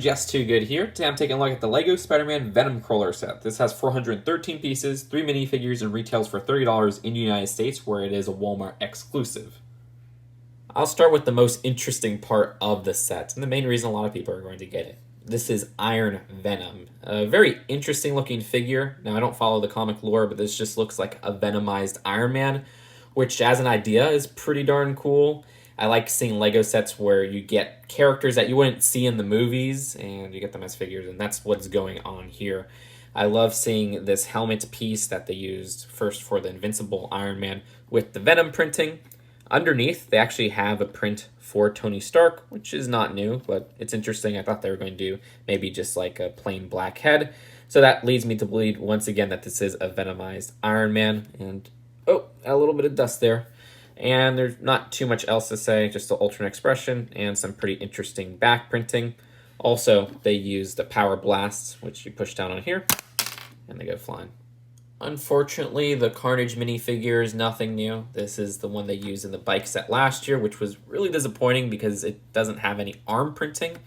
just too good here. Today I'm taking a look at the LEGO SpiderMan Venom Crawler set. This has 413 pieces, 3 minifigures, and retails for $30 in the United States, where it is a Walmart exclusive. I'll start with the most interesting part of the set, and the main reason a lot of people are going to get it. This is Iron Venom. A very interesting looking figure. Now, I don't follow the comic lore, but this just looks like a Venomized Iron Man, which as an idea is pretty darn cool. I like seeing LEGO sets where you get characters that you wouldn't see in the movies, and you get them as figures, and that's what's going on here. I love seeing this helmet piece that they used first for the Invincible Iron Man with the Venom printing. Underneath, they actually have a print for Tony Stark, which is not new, but it's interesting. I thought they were going to do maybe just like a plain black head. So that leads me to believe once again that this is a Venomized Iron Man. And, oh, a little bit of dust there. And there's not too much else to say, just the alternate expression and some pretty interesting back printing. Also, they use the power blasts, which you push down on here, and they go flying. Unfortunately, the Carnage minifigure is nothing new. This is the one they used in the bike set last year, which was really disappointing because it doesn't have any arm printing.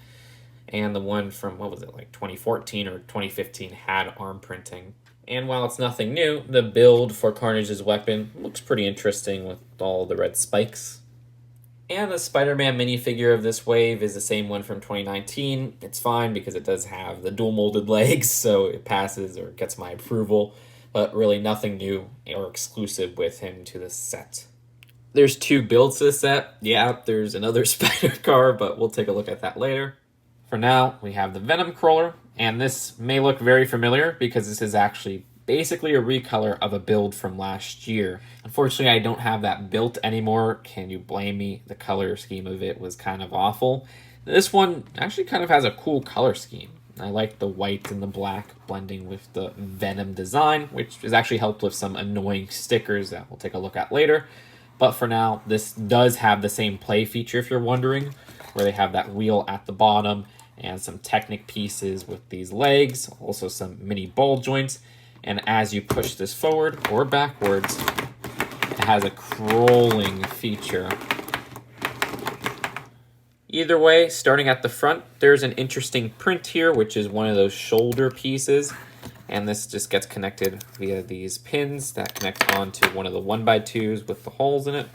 And the one from, what was it, like 2014 or 2015 had arm printing. And while it's nothing new, the build for Carnage's weapon looks pretty interesting with all the red spikes. And the Spider-Man minifigure of this wave is the same one from 2019. It's fine because it does have the dual molded legs, so it passes or gets my approval. But really nothing new or exclusive with him to this set. There's 2 builds to this set. Yeah, there's another Spider Car, but we'll take a look at that later. For now, we have the Venom Crawler, and this may look very familiar because this is actually basically a recolor of a build from last year. Unfortunately, I don't have that built anymore. Can you blame me? The color scheme of it was kind of awful. This one actually kind of has a cool color scheme. I like the white and the black blending with the Venom design, which has actually helped with some annoying stickers that we'll take a look at later. But for now, this does have the same play feature, if you're wondering, where they have that wheel at the bottom and some Technic pieces with these legs, also some mini ball joints. And as you push this forward or backwards, it has a crawling feature. Either way, starting at the front, there's an interesting print here, which is one of those shoulder pieces. And this just gets connected via these pins that connect onto one of the 1x2s with the holes in it.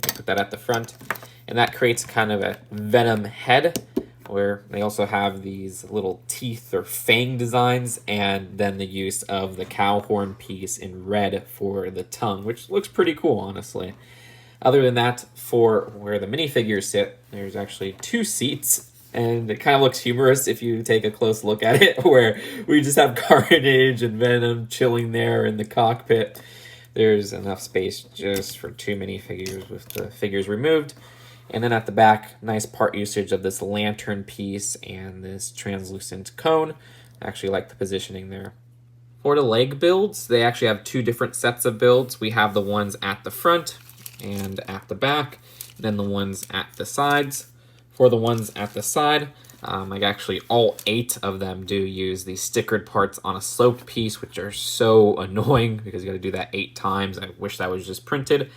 Put that at the front. And that creates kind of a Venom head, where they also have these little teeth or fang designs, and then the use of the cow horn piece in red for the tongue, which looks pretty cool, honestly. Other than that, for where the minifigures sit, there's actually 2 seats, and it kind of looks humorous if you take a close look at it, where we just have Carnage and Venom chilling there in the cockpit. There's enough space just for 2 minifigures with the figures removed. And then at the back, nice part usage of this lantern piece and this translucent cone. I actually like the positioning there. For the leg builds, they actually have 2 different sets of builds. We have the ones at the front and at the back, and then the ones at the sides. For the ones at the side, like actually all 8 of them do use these stickered parts on a sloped piece, which are so annoying because you got to do that 8 times. I wish that was just printed.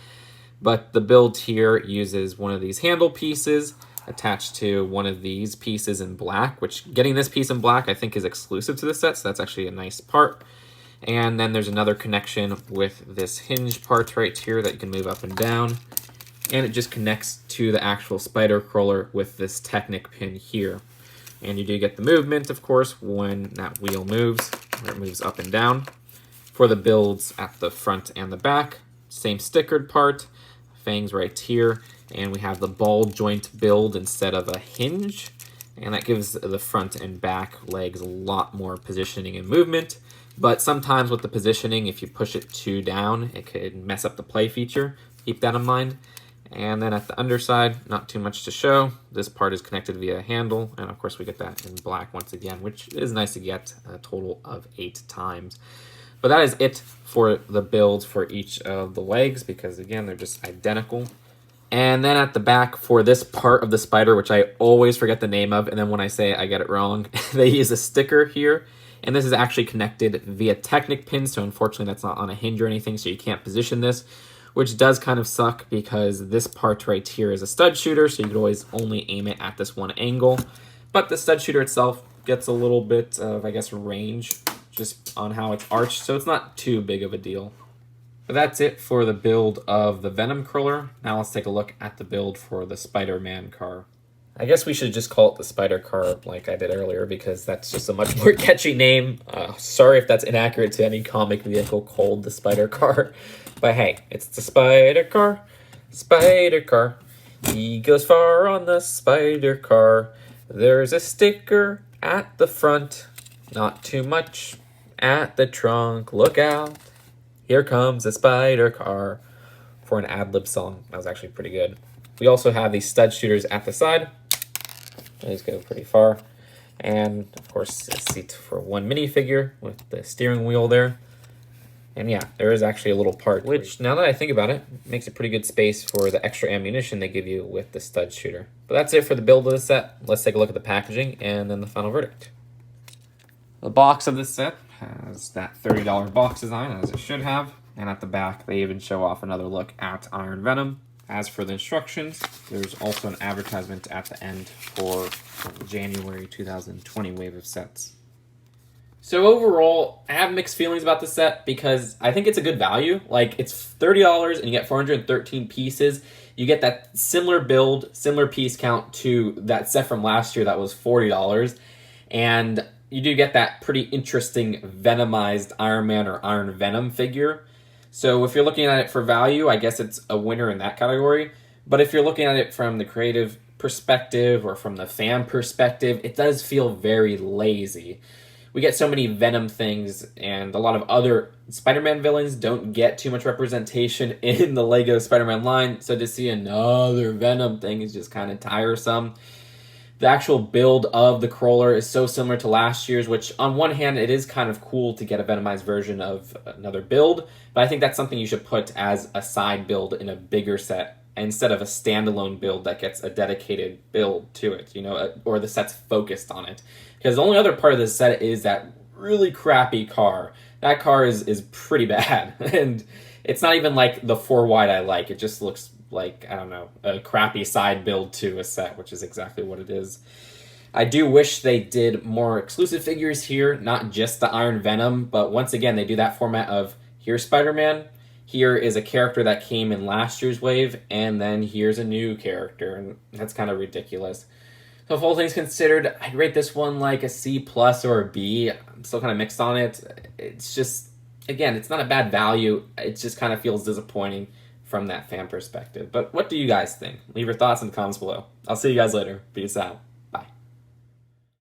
But the build here uses one of these handle pieces attached to one of these pieces in black, which getting this piece in black I think is exclusive to the set, so that's actually a nice part. And then there's another connection with this hinge part right here that you can move up and down. And it just connects to the actual spider crawler with this Technic pin here. And you do get the movement, of course, when that wheel moves, where it moves up and down. For the builds at the front and the back, same stickered part. Fangs right here, and we have the ball joint build instead of a hinge, and that gives the front and back legs a lot more positioning and movement. But sometimes with the positioning, if you push it too down, it could mess up the play feature. Keep that in mind. And then at the underside, not too much to show. This part is connected via a handle, and of course we get that in black once again, which is nice to get a total of 8 times. But that is it for the builds for each of the legs, because again, they're just identical. And then at the back for this part of the spider, which I always forget the name of, and then when I say it, I get it wrong, they use a sticker here. And this is actually connected via Technic pins, so unfortunately that's not on a hinge or anything, so you can't position this, which does kind of suck because this part right here is a stud shooter, so you could always only aim it at this one angle. but the stud shooter itself gets a little bit of, I guess, range just on how it's arched, so it's not too big of a deal. But that's it for the build of the Venom Crawler. Now let's take a look at the build for the SpiderMan Car. I guess we should just call it the Spider Car like I did earlier, because that's just a much more catchy name. Sorry if that's inaccurate to any comic vehicle called the Spider Car. But hey, it's the Spider Car. Spider Car. He goes far on the Spider Car. There's a sticker at the front. Not too much at the trunk. Look out. Here comes the Spider Car. For an ad-lib song. That was actually pretty good. We also have these stud shooters at the side. Those go pretty far. And, of course, a seat for one minifigure with the steering wheel there. And yeah, there is actually a little part, which, now that I think about it, makes a pretty good space for the extra ammunition they give you with the stud shooter. But that's it for the build of the set. Let's take a look at the packaging and then the final verdict. The box of this set has that $30 box design, as it should have. And at the back, they even show off another look at Iron Venom. As for the instructions, there's also an advertisement at the end for the January 2020 wave of sets. So overall, I have mixed feelings about the set because I think it's a good value. Like, it's $30 and you get 413 pieces. You get that similar build, similar piece count to that set from last year that was $40. And you do get that pretty interesting Venomized Iron Man or Iron Venom figure. So if you're looking at it for value, I guess it's a winner in that category. But if you're looking at it from the creative perspective or from the fan perspective, it does feel very lazy. We get so many Venom things, and a lot of other Spider-Man villains don't get too much representation in the LEGO Spider-Man line, so to see another Venom thing is just kind of tiresome. The actual build of the Crawler is so similar to last year's, which on one hand, it is kind of cool to get a Venomized version of another build, but I think that's something you should put as a side build in a bigger set instead of a standalone build that gets a dedicated build to it, you know, or the set's focused on it. Because the only other part of this set is that really crappy car. That car is pretty bad, and it's not even like the 4 wide I like. It just looks like, I don't know, a crappy side build to a set, which is exactly what it is. I do wish they did more exclusive figures here, not just the Iron Venom, but once again, they do that format of, here's Spider-Man, here is a character that came in last year's wave, and then here's a new character, and that's kind of ridiculous. So if all things considered, I'd rate this one like a C+ or a B. I'm still kind of mixed on it. It's just, again, it's not a bad value. It just kind of feels disappointing from that fan perspective. But what do you guys think? Leave your thoughts in the comments below. I'll see you guys later. Peace out.